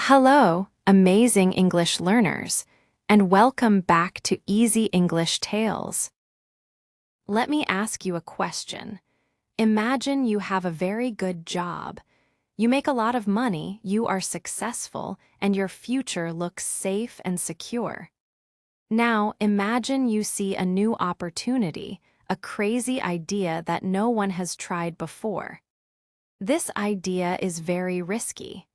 Hello, amazing English learners, and welcome back to Easy English Tales. Let me ask you a question. Imagine you have a very good job. You make a lot of money, you are successful, and your future looks safe and secure. Now, imagine you see a new opportunity, a crazy idea that no one has tried before. This idea is very risky.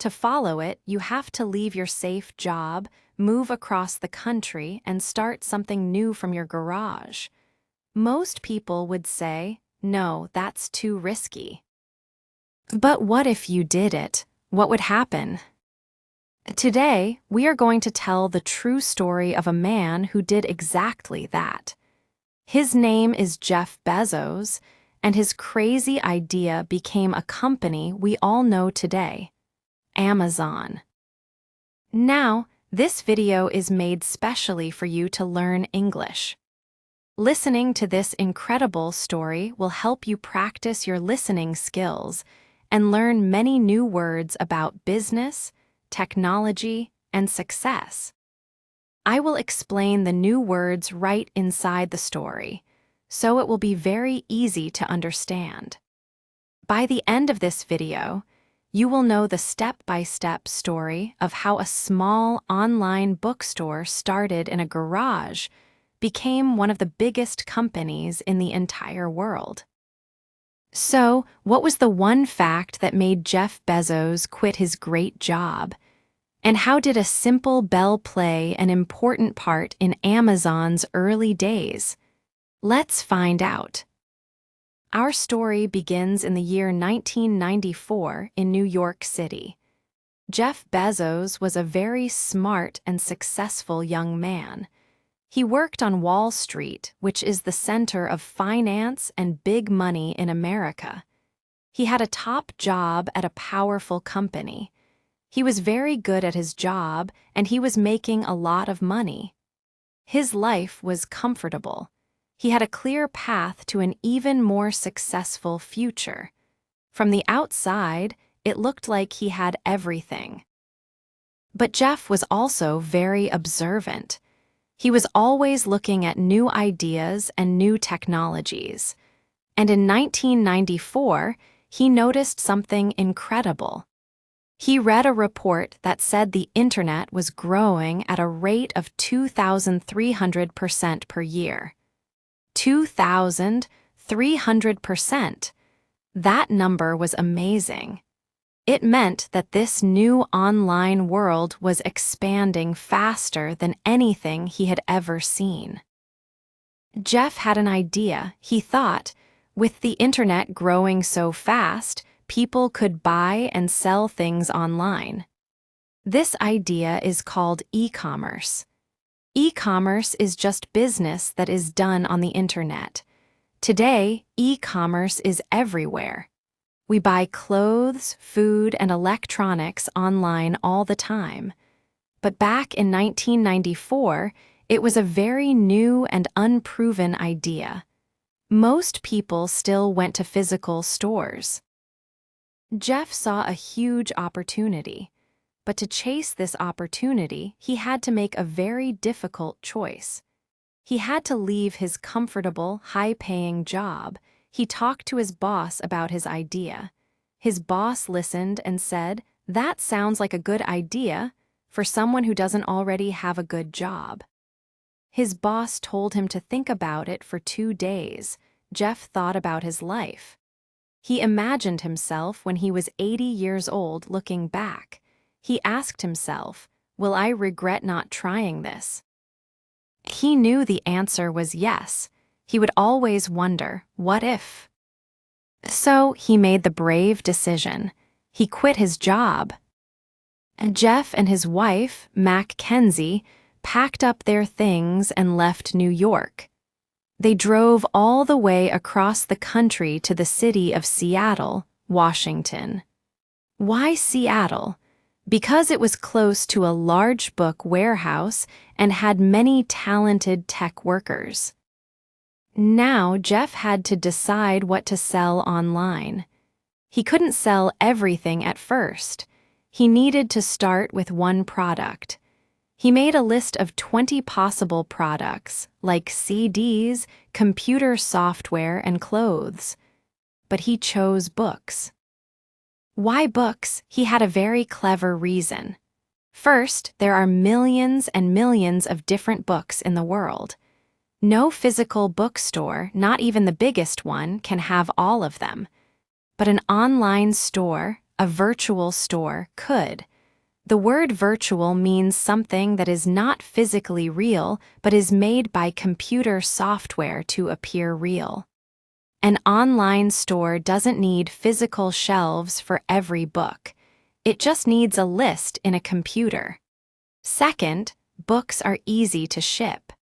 To follow it, you have to leave your safe job, move across the country, and start something new from your garage. Most people would say, no, that's too risky. But what if you did it? What would happen? Today, we are going to tell the true story of a man who did exactly that. His name is Jeff Bezos, and his crazy idea became a company we all know today. Amazon. Now, this video is made specially for you to learn English. Listening to this incredible story will help you practice your listening skills and learn many new words about business, technology, and success. I will explain the new words right inside the story, so it will be very easy to understand. By the end of this video, you will know the step-by-step story of how a small online bookstore started in a garage became one of the biggest companies in the entire world. So, what was the one fact that made Jeff Bezos quit his great job? And how did a simple bell play an important part in Amazon's early days? Let's find out. Our story begins in the year 1994 in New York City. Jeff Bezos was a very smart and successful young man. He worked on Wall Street, which is the center of finance and big money in America. He had a top job at a powerful company. He was very good at his job, and he was making a lot of money. His life was comfortable. He had a clear path to an even more successful future. From the outside, it looked like he had everything. But Jeff was also very observant. He was always looking at new ideas and new technologies. And in 1994, he noticed something incredible. He read a report that said the internet was growing at a rate of 2,300% per year. 2,300%. That number was amazing. It meant that this new online world was expanding faster than anything he had ever seen. Jeff had an idea. He thought, with the internet growing so fast, people could buy and sell things online. This idea is called e-commerce. E-commerce is just business that is done on the internet. Today, e-commerce is everywhere. We buy clothes, food, and electronics online all the time. But back in 1994, it was a very new and unproven idea. Most people still went to physical stores. Jeff saw a huge opportunity. But to chase this opportunity, he had to make a very difficult choice. He had to leave his comfortable, high-paying job. He talked to his boss about his idea. His boss listened and said, "That sounds like a good idea for someone who doesn't already have a good job." His boss told him to think about it for 2 days. Jeff thought about his life. He imagined himself when he was 80 years old looking back. He asked himself, will I regret not trying this? He knew the answer was yes. He would always wonder, what if? So he made the brave decision. He quit his job. Jeff and his wife, Mackenzie, packed up their things and left New York. They drove all the way across the country to the city of Seattle, Washington. Why Seattle? Because it was close to a large book warehouse and had many talented tech workers. Now Jeff had to decide what to sell online. He couldn't sell everything at first. he needed to start with one product. He made a list of 20 possible products, like CDs, computer software, and clothes. But he chose books. Why books? He had a very clever reason. First, there are millions and millions of different books in the world. No physical bookstore, not even the biggest one, can have all of them. But an online store, a virtual store, could. The word virtual means something that is not physically real, but is made by computer software to appear real. An online store doesn't need physical shelves for every book. It just needs a list in a computer. Second, books are easy to ship.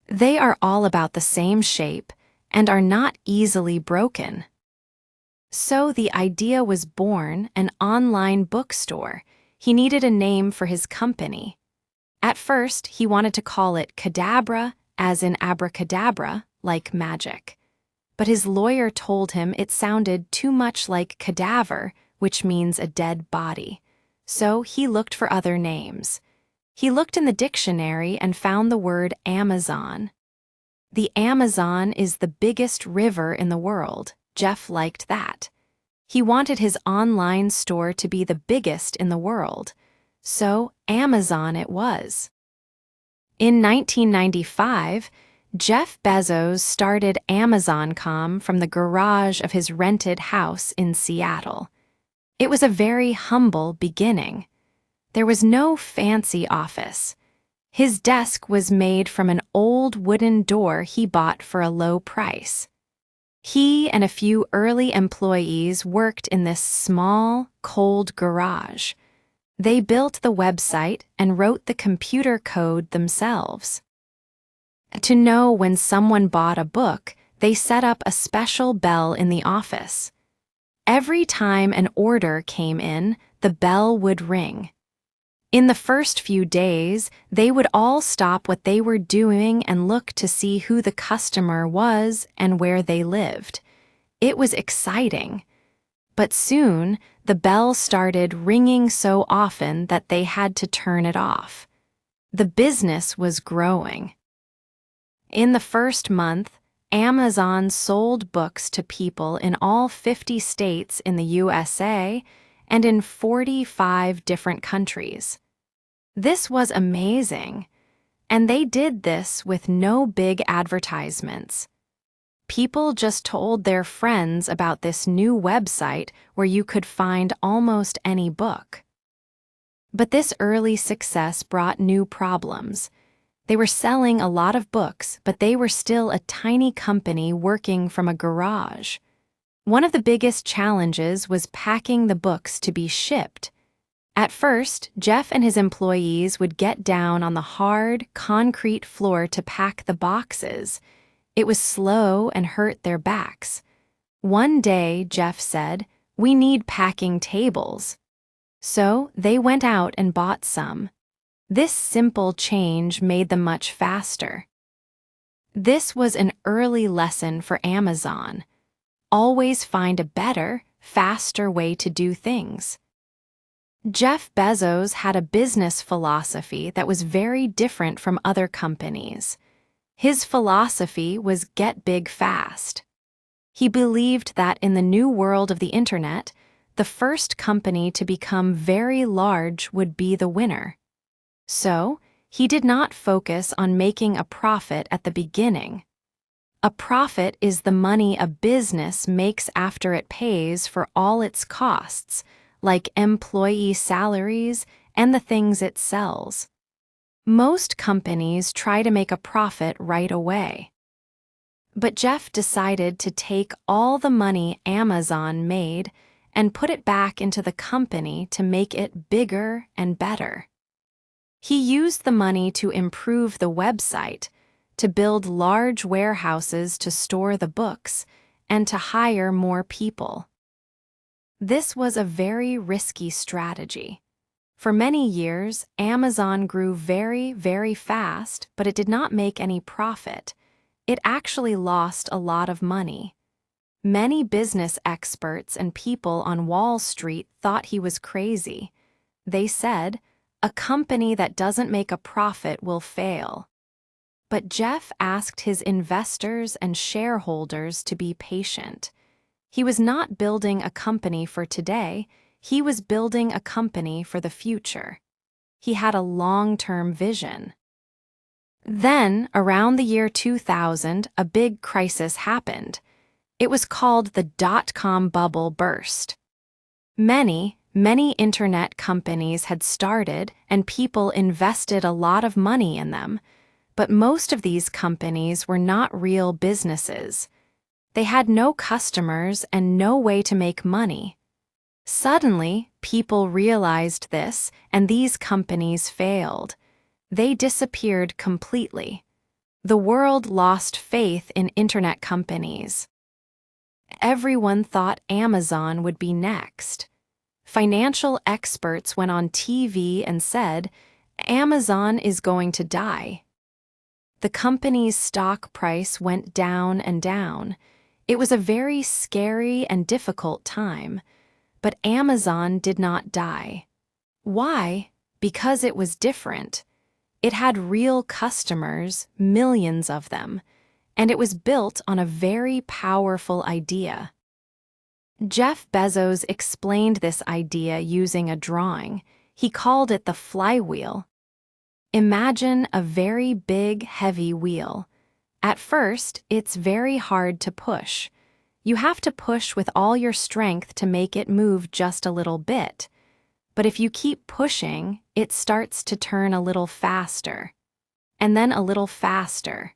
They are all about the same shape and are not easily broken. So the idea was born, an online bookstore. He needed a name for his company. At first, he wanted to call it Cadabra, as in abracadabra, like magic. But his lawyer told him it sounded too much like cadaver, which means a dead body. So he looked for other names. He looked in the dictionary and found the word Amazon. The Amazon is the biggest river in the world. Jeff liked that. He wanted his online store to be the biggest in the world. So Amazon it was. In 1995, Jeff Bezos started Amazon.com from the garage of his rented house in Seattle. It was a very humble beginning. There was no fancy office. His desk was made from an old wooden door he bought for a low price. He and a few early employees worked in this small, cold garage. They built the website and wrote the computer code themselves. To know when someone bought a book, they set up a special bell in the office. Every time an order came in, the bell would ring. In the first few days, they would all stop what they were doing and look to see who the customer was and where they lived. It was exciting. But soon, the bell started ringing so often that they had to turn it off. The business was growing. In the first month, Amazon sold books to people in all 50 states in the USA and in 45 different countries. This was amazing, and they did this with no big advertisements. People just told their friends about this new website where you could find almost any book. But this early success brought new problems. They were selling a lot of books, but they were still a tiny company working from a garage. One of the biggest challenges was packing the books to be shipped. At first, Jeff and his employees would get down on the hard, concrete floor to pack the boxes. It was slow and hurt their backs. One day, Jeff said, "We need packing tables." So they went out and bought some. This simple change made them much faster. This was an early lesson for Amazon. Always find a better, faster way to do things. Jeff Bezos had a business philosophy that was very different from other companies. His philosophy was get big fast. He believed that in the new world of the internet, the first company to become very large would be the winner. So, he did not focus on making a profit at the beginning. A profit is the money a business makes after it pays for all its costs, like employee salaries and the things it sells. Most companies try to make a profit right away. But Jeff decided to take all the money Amazon made and put it back into the company to make it bigger and better. He used the money to improve the website, to build large warehouses to store the books, and to hire more people. This was a very risky strategy. For many years, Amazon grew very, very fast, but it did not make any profit. It actually lost a lot of money. Many business experts and people on Wall Street thought he was crazy. They said, "A company that doesn't make a profit will fail." But Jeff asked his investors and shareholders to be patient. He was not building a company for today, he was building a company for the future. He had a long-term vision. Then, around the year 2000, a big crisis happened. It was called the dot-com bubble burst. Many internet companies had started and people invested a lot of money in them, but most of these companies were not real businesses. They had no customers and no way to make money. Suddenly, people realized this, and these companies failed. They disappeared completely. The world lost faith in internet companies. Everyone thought Amazon would be next. Financial experts went on TV and said, "Amazon is going to die." The company's stock price went down and down. It was a very scary and difficult time. But Amazon did not die. Why? Because it was different. It had real customers, millions of them, and it was built on a very powerful idea. Jeff Bezos explained this idea using a drawing. He called it the flywheel. Imagine a very big, heavy wheel. At first, it's very hard to push. You have to push with all your strength to make it move just a little bit. But if you keep pushing, it starts to turn a little faster. And then a little faster.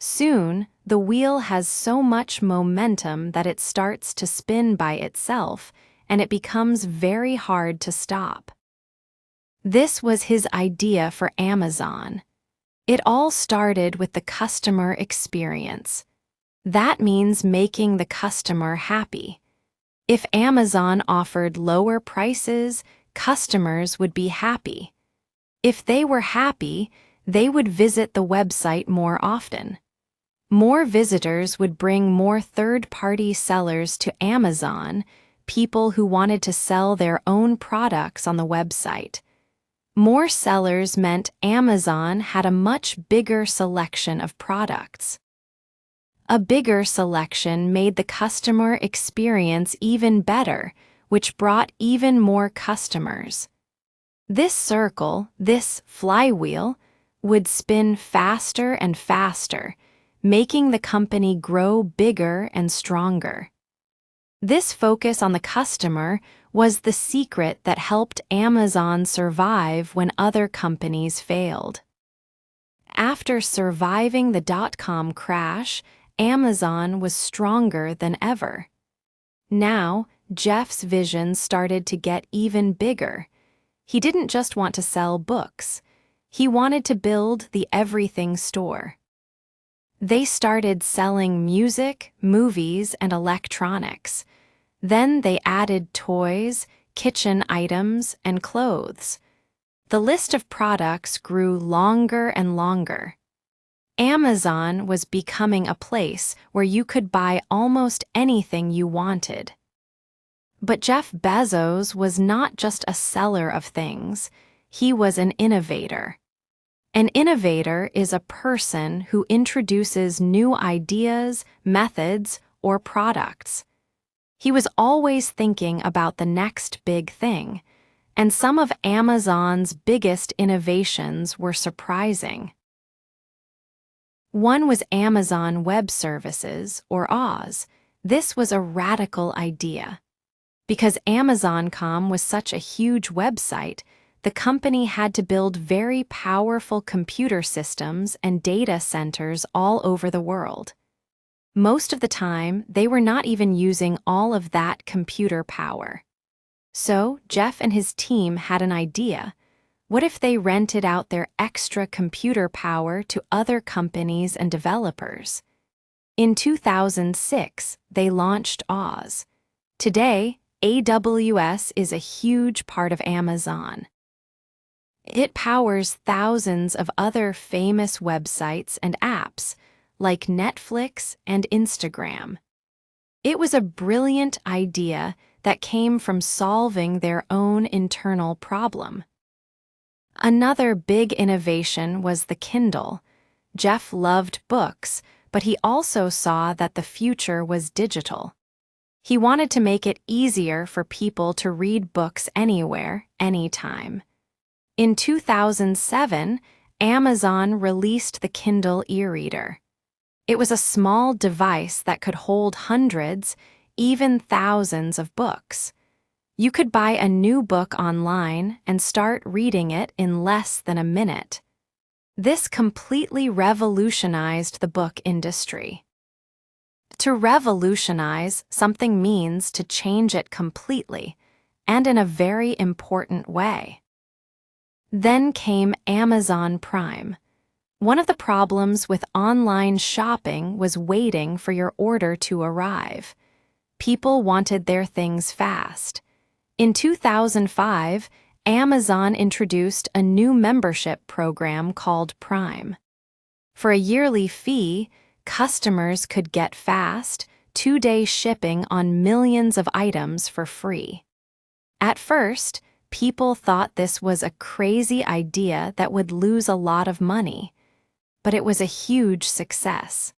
Soon, the wheel has so much momentum that it starts to spin by itself, and it becomes very hard to stop. This was his idea for Amazon. It all started with the customer experience. That means making the customer happy. If Amazon offered lower prices, customers would be happy. If they were happy, they would visit the website more often. More visitors would bring more third-party sellers to Amazon, people who wanted to sell their own products on the website. More sellers meant Amazon had a much bigger selection of products. A bigger selection made the customer experience even better, which brought even more customers. This circle, this flywheel, would spin faster and faster, making the company grow bigger and stronger. This focus on the customer was the secret that helped Amazon survive when other companies failed. After surviving the dot-com crash, Amazon was stronger than ever. Now, Jeff's vision started to get even bigger. He didn't just want to sell books. He wanted to build the everything store. They started selling music, movies, and electronics. Then they added toys, kitchen items, and clothes. The list of products grew longer and longer. Amazon was becoming a place where you could buy almost anything you wanted. But Jeff Bezos was not just a seller of things, he was an innovator. An innovator is a person who introduces new ideas, methods, or products. He was always thinking about the next big thing, and some of Amazon's biggest innovations were surprising. One was Amazon Web Services, or Oz. This was a radical idea. Because Amazon.com was such a huge website, the company had to build very powerful computer systems and data centers all over the world. Most of the time, they were not even using all of that computer power. So, Jeff and his team had an idea. What if they rented out their extra computer power to other companies and developers? In 2006, they launched Oz. Today, AWS is a huge part of Amazon. It powers thousands of other famous websites and apps, like Netflix and Instagram. It was a brilliant idea that came from solving their own internal problem. Another big innovation was the Kindle. Jeff loved books, but he also saw that the future was digital. He wanted to make it easier for people to read books anywhere, anytime. In 2007, Amazon released the Kindle e-reader. It was a small device that could hold hundreds, even thousands of books. You could buy a new book online and start reading it in less than a minute. This completely revolutionized the book industry. To revolutionize something means to change it completely, and in a very important way. Then came Amazon Prime. One of the problems with online shopping was waiting for your order to arrive. People wanted their things fast. In 2005, Amazon introduced a new membership program called Prime. For a yearly fee, customers could get fast, 2-day shipping on millions of items for free. At first, people thought this was a crazy idea that would lose a lot of money, but it was a huge success.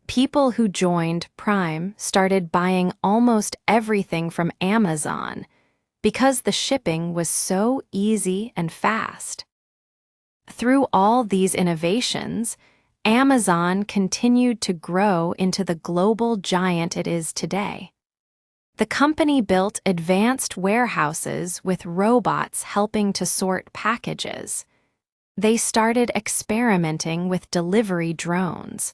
People who joined Prime started buying almost everything from Amazon because the shipping was so easy and fast. Through all these innovations, Amazon continued to grow into the global giant it is today. The company built advanced warehouses with robots helping to sort packages. They started experimenting with delivery drones.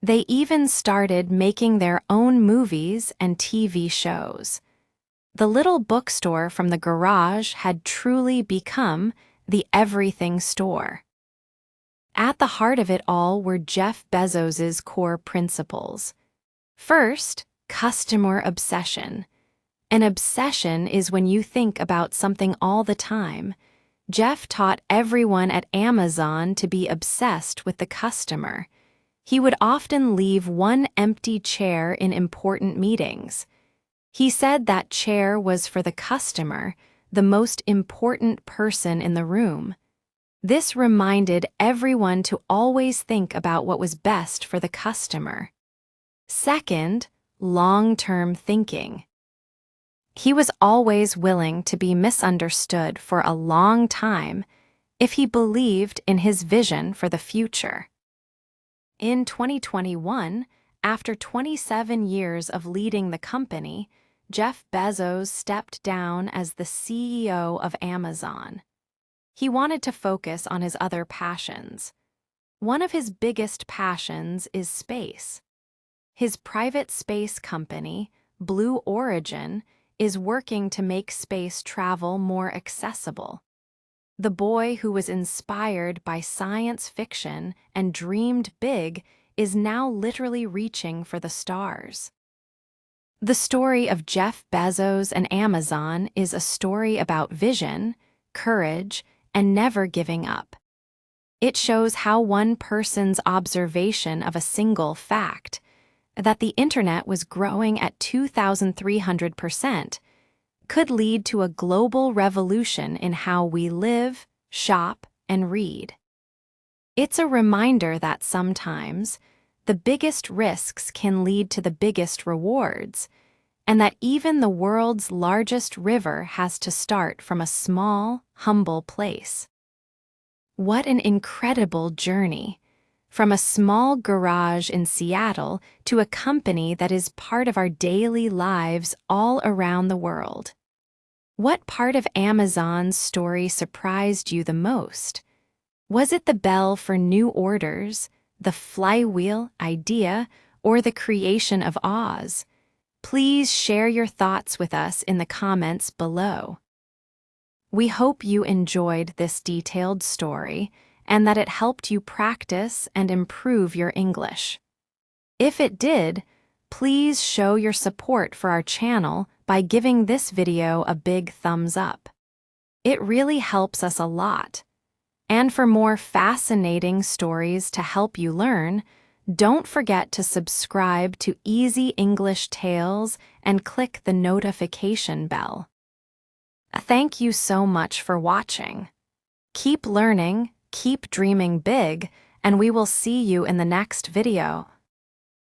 They even started making their own movies and TV shows. The little bookstore from the garage had truly become the everything store. At the heart of it all were Jeff Bezos's core principles. First, customer obsession. An obsession is when you think about something all the time. Jeff taught everyone at Amazon to be obsessed with the customer. He would often leave one empty chair in important meetings. He said that chair was for the customer, the most important person in the room. This reminded everyone to always think about what was best for the customer. Second, long-term thinking. He was always willing to be misunderstood for a long time if he believed in his vision for the future. In 2021, after 27 years of leading the company, Jeff Bezos stepped down as the CEO of Amazon. He wanted to focus on his other passions. One of his biggest passions is space. His private space company, Blue Origin, is working to make space travel more accessible. The boy who was inspired by science fiction and dreamed big is now literally reaching for the stars. The story of Jeff Bezos and Amazon is a story about vision, courage, and never giving up. It shows how one person's observation of a single fact, that the internet was growing at 2,300%, could lead to a global revolution in how we live, shop, and read. It's a reminder that sometimes the biggest risks can lead to the biggest rewards, and that even the world's largest river has to start from a small, humble place. What an incredible journey! From a small garage in Seattle to a company that is part of our daily lives all around the world. What part of Amazon's story surprised you the most? Was it the bell for new orders, the flywheel idea, or the creation of Oz? Please share your thoughts with us in the comments below. We hope you enjoyed this detailed story and that it helped you practice and improve your English. If it did, please show your support for our channel by giving this video a big thumbs up. It really helps us a lot. And for more fascinating stories to help you learn, Don't forget to subscribe to Easy English Tales and click the notification bell. Thank you so much for watching. Keep learning, keep dreaming big, and we will see you in the next video.